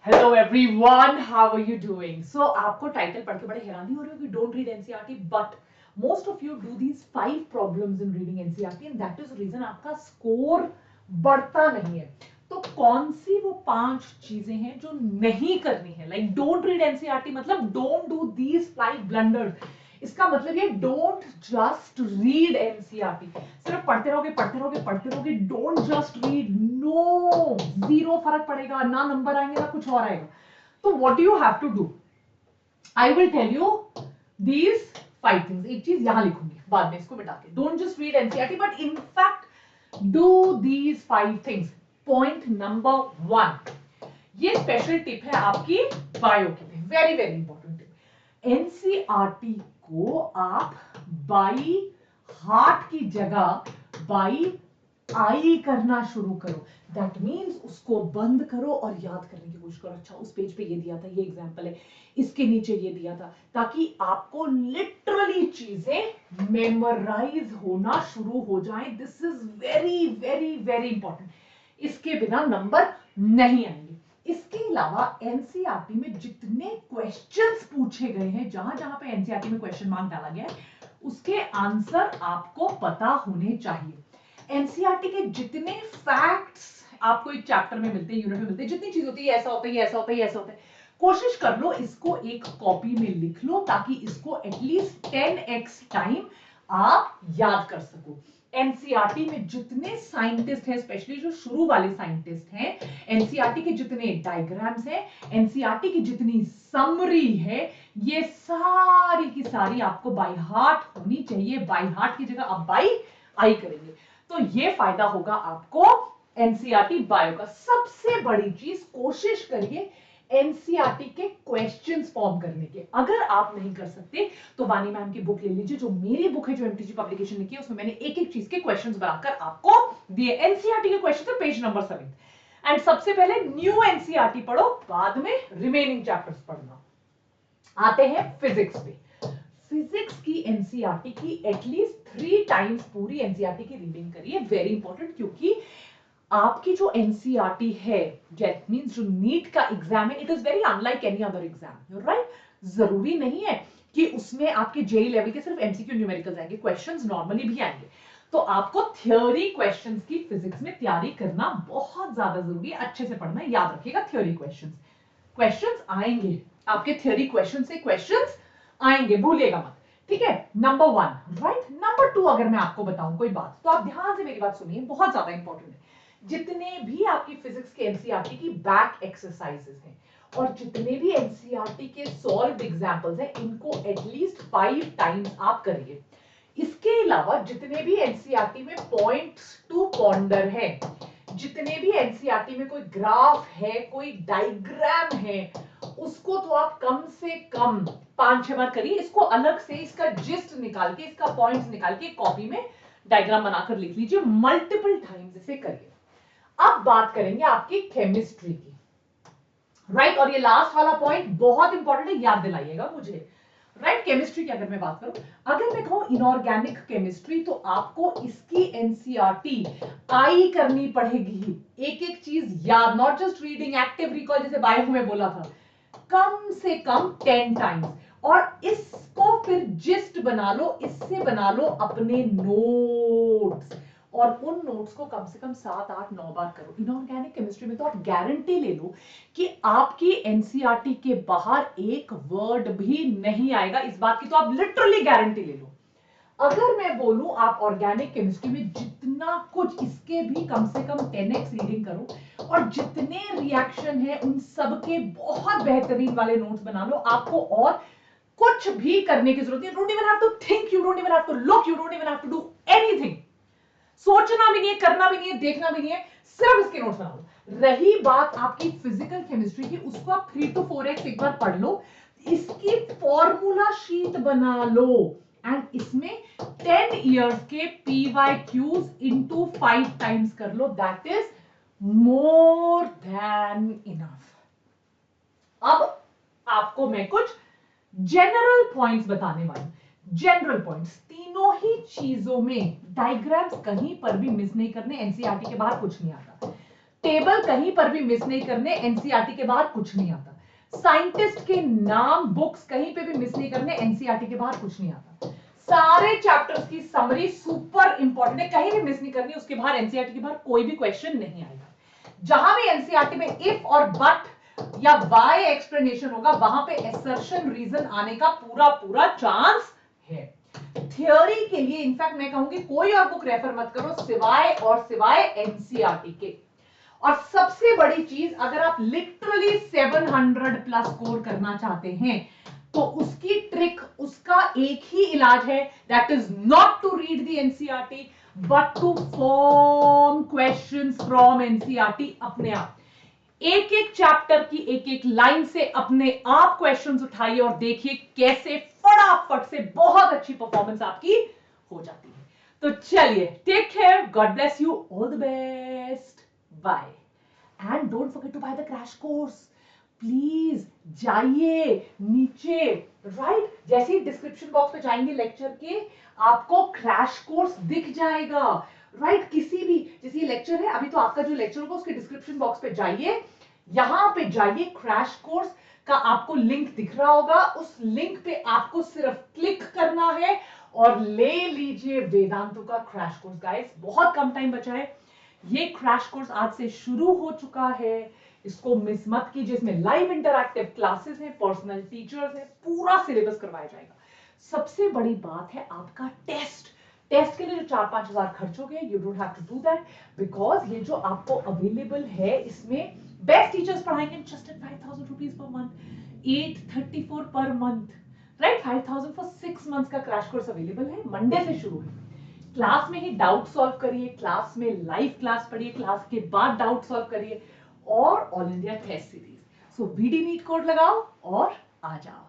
Hello everyone, how are you doing? So आपको title पढ़ के बड़े हैरानी हो रही होगी, don't read NCERT, but most of you do these 5 problems in reading NCERT and that is reason आपका स्कोर बढ़ता नहीं है। तो कौन सी वो 5 चीजें हैं जो नहीं करनी है? लाइक डोंट रीड एनसीईआरटी मतलब डोंट डू दीज 5 ब्लंडर्स। इसका मतलब ये डोंट जस्ट रीड एनसीईआरटी, सिर्फ पढ़ते रहोगे पढ़ते रहोगे पढ़ते रहोगे, don't just read, no, zero फर्क पड़ेगा, ना नंबर आएंगे ना कुछ और आएगा। तो what do you have to do? I will tell you these 5 things. एक चीज यहां लिखूंगी, बाद में इसको मिटा के, don't just read NCERT but in fact do these 5 things. Point number 1, ये स्पेशल टिप है आपकी बायो के लिए, very very important tip. NCERT को आप बाई हार्ट की जगह बाई आई करना शुरू करो। दैट मीन्स उसको बंद करो और याद करने की कोशिश करो। अच्छा, उस पेज पे ये दिया था, ये एग्जांपल है, इसके नीचे ये दिया था, ताकि आपको लिटरली चीजें मेमोराइज होना शुरू हो जाए। This is very very very important. इसके बिना नंबर नहीं आएंगे। इसके अलावा एनसीईआरटी में जितने क्वेश्चंस पूछे गए हैं, जहां जहां पे एनसीईआरटी में क्वेश्चन मार्क डाला गया है, उसके आंसर आपको पता होने चाहिए। एनसीईआरटी के जितने फैक्ट्स आपको एक चैप्टर में मिलते हैं, यूनिट में मिलते हैं, जितनी चीज होती है, ऐसा होता है, ऐसा होता है, ऐसा होता है, कोशिश कर लो इसको एक कॉपी में लिख लो, ताकि इसको एटलीस्ट 10x टाइम आप याद कर सको। एनसीईआरटी में जितने साइंटिस्ट हैं, स्पेशली जो शुरू वाले साइंटिस्ट हैं, एनसीईआरटी के जितने डायग्राम्स हैं, एनसीईआरटी की जितनी समरी है, ये सारी की सारी आपको बाय हार्ट होनी चाहिए। बाय हार्ट की जगह आप बाय आई करेंगे तो ये फायदा होगा आपको एनसीईआरटी बायो का। सबसे बड़ी चीज, कोशिश करिए एनसीईआरटी के क्वेश्चंस फॉर्म करने के। अगर आप नहीं कर सकते तो वानी मैम की बुक ले लीजिए, जो मेरी बुक है, जो एमटीजी पब्लिकेशन लिखी है, उसमें मैंने एक एक चीज के क्वेश्चंस बनाकर आपको दिए। एनसीईआरटी के क्वेश्चन है पेज नंबर 7। एंड सबसे पहले न्यू एनसीईआरटी पढ़ो, बाद में रिमेनिंग चैप्टर्स पढ़ना। आते हैं फिजिक्स पे। फिजिक्स की एनसीईआरटी की एटलीस्ट 3 टाइम्स पूरी एनसीईआरटी की रीडिंग करिए, वेरी इंपॉर्टेंट, क्योंकि आपकी जो एनसीईआरटी है, दैट मींस जो नीट का एग्जाम है, it is very unlike any other exam, right? जरूरी नहीं है कि उसमें आपके जेई लेवल के सिर्फ एमसीक्यू न्यूमेरिकल्स आएंगे, क्वेश्चंस नॉर्मली भी आएंगे। तो आपको थ्योरी क्वेश्चंस की फिजिक्स में तैयारी करना बहुत ज्यादा जरूरी है। अच्छे से पढ़ना, याद रखिएगा थ्योरी क्वेश्चंस। क्वेश्चंस आएंगे आपके, थ्योरी क्वेश्चन से क्वेश्चंस आएंगे, भूलिएगा मत, ठीक है? Number 1, right? नंबर 2, अगर मैं आपको बताऊं कोई बात, तो आप ध्यान से मेरी बात सुनिए, बहुत ज्यादा इंपॉर्टेंट है। जितने भी आपकी फिजिक्स के एनसीईआरटी की बैक एक्सरसाइजेस हैं और जितने भी एनसीईआरटी के सॉल्व्ड एग्जांपल्स हैं, इनको एटलीस्ट 5 टाइम्स आप करिए। इसके अलावा जितने भी एनसीईआरटी में पॉइंट्स टू पॉन्डर है, जितने भी एनसीईआरटी में कोई ग्राफ है, कोई डायग्राम है, उसको तो आप कम से कम 5-6 बार करिए। इसको अलग से इसका जिस्ट निकाल के, इसका पॉइंट्स निकाल के कॉपी में डायग्राम बनाकर लिख लीजिए, मल्टीपल टाइम्स इसे करिए। अब बात करेंगे आपकी केमिस्ट्री की, राइट? और ये लास्ट वाला पॉइंट बहुत इंपॉर्टेंट है, याद दिलाइएगा मुझे, राइट? केमिस्ट्री की अगर मैं बात करूं, अगर मैं कहूं इनऑर्गेनिक केमिस्ट्री, तो आपको इसकी एनसीईआरटी आई करनी पड़ेगी। एक एक चीज याद, not just reading, active recall, जैसे बायो में बोला था, कम से कम 10 टाइम्स। और इसको फिर जिस्ट बना लो, इससे बना लो अपने नोट्स, और उन नोट्स को कम से कम 7-8-9 बार करो। इनऑर्गेनिक केमिस्ट्री में तो आप गारंटी ले लो कि आपकी एनसीईआरटी के बाहर एक वर्ड भी नहीं आएगा, इस बात की तो आप लिटरली गारंटी ले लो। अगर मैं बोलूं आप ऑर्गेनिक केमिस्ट्री में जितना कुछ, इसके भी कम से कम 10x रीडिंग करो, और जितने रिएक्शन है उन सब के बहुत बेहतरीन वाले नोट्स बना लो। आपको और कुछ भी करने की जरूरत नहीं, don't even have to think, you don't even have to look, you don't even have to do anything. सोचना भी नहीं है, करना भी नहीं है, देखना भी नहीं है, सिर्फ इसके नोट्स बना लो। रही बात आपकी फिजिकल केमिस्ट्री की, उसको आप 3 to 4x एक बार पढ़ लो, इसकी फॉर्मूला शीट बना लो, एंड इसमें 10 इयर्स के PYQs इनटू 5 टाइम्स कर लो, that is more than enough. अब आपको मैं कुछ जनरल पॉइंट्स बताने वाली हूं। जनरल पॉइंट्स, तीनों ही चीजों में डायग्राम्स कहीं पर भी मिस नहीं करने, एनसीईआरटी के बाहर कुछ नहीं आता। टेबल कहीं पर भी मिस नहीं करने, एनसीईआरटी के बाहर कुछ नहीं आता। साइंटिस्ट के नाम, बुक्स कहीं पे भी मिस नहीं करने, एनसीईआरटी के बाहर कुछ नहीं आता। सारे चैप्टर्स की समरी सुपर इंपॉर्टेंट है, कहीं भी मिस नहीं करनी, उसके बाहर एनसीईआरटी के बाहर कोई भी क्वेश्चन नहीं आएगा। जहां भी एनसीईआरटी में इफ और बट या वाई एक्सप्लेनेशन होगा, वहां पे असर्शन रीजन आने का पूरा पूरा चांस है। थियोरी के लिए इनफैक्ट मैं कहूंगी कोई और बुक रेफर मत करो सिवाय एनसीईआरटी के। और सबसे बड़ी चीज, अगर आप लिटरली 700 प्लस स्कोर करना चाहते हैं तो उसकी ट्रिक, उसका एक ही इलाज है, that is not to read the NCERT but to form questions from NCERT अपने आप। एक एक चैप्टर की एक एक लाइन से अपने आप क्वेश्चंस उठाइए और देखिए कैसे फटाफट से बहुत अच्छी परफॉर्मेंस आपकी हो जाती है। तो चलिए, take care, God bless you, all the best, bye. And don't forget to buy the crash course, please जाइए नीचे, राइट, जैसे ही डिस्क्रिप्शन बॉक्स में जाएंगे लेक्चर के, आपको क्रैश कोर्स दिख जाएगा, राइट। किसी भी, जैसे ये लेक्चर है, अभी तो आपका जो लेक्चर होगा उसके डिस्क्रिप्शन बॉक्स पे जाइए, यहां पे जाइए, क्रैश कोर्स का आपको लिंक दिख रहा होगा, उस लिंक पे आपको सिर्फ क्लिक करना है और ले लीजिए वेदांतु का क्रैश कोर्स। गाइस, बहुत कम टाइम बचा है, ये क्रैश कोर्स आज से शुरू हो चुका है, इसको मिस मत कीजिए। इसमें लाइव इंटरैक्टिव क्लासेस हैं, पर्सनल टीचर्स हैं, पूरा सिलेबस करवाया जाएगा। सबसे बड़ी बात है आपका टेस्ट के लिए जो 4-5 हजार खर्च हो गए, you don't have to do that, because ये जो आपको अवेलेबल है, इसमें बेस्ट टीचर्स पढ़ाएंगे just at 5000 rupees per month, 834 per month, right. 5000 for 6 months का क्रैश कोर्स अवेलेबल है, मंडे से शुरू है। क्लास में ही डाउट सॉल्व करिए, क्लास में लाइव क्लास पढ़िए, क्लास के बाद डाउट सॉल्व करिए, और all India test series. So BD NEET code लगाओ और आ जाओ।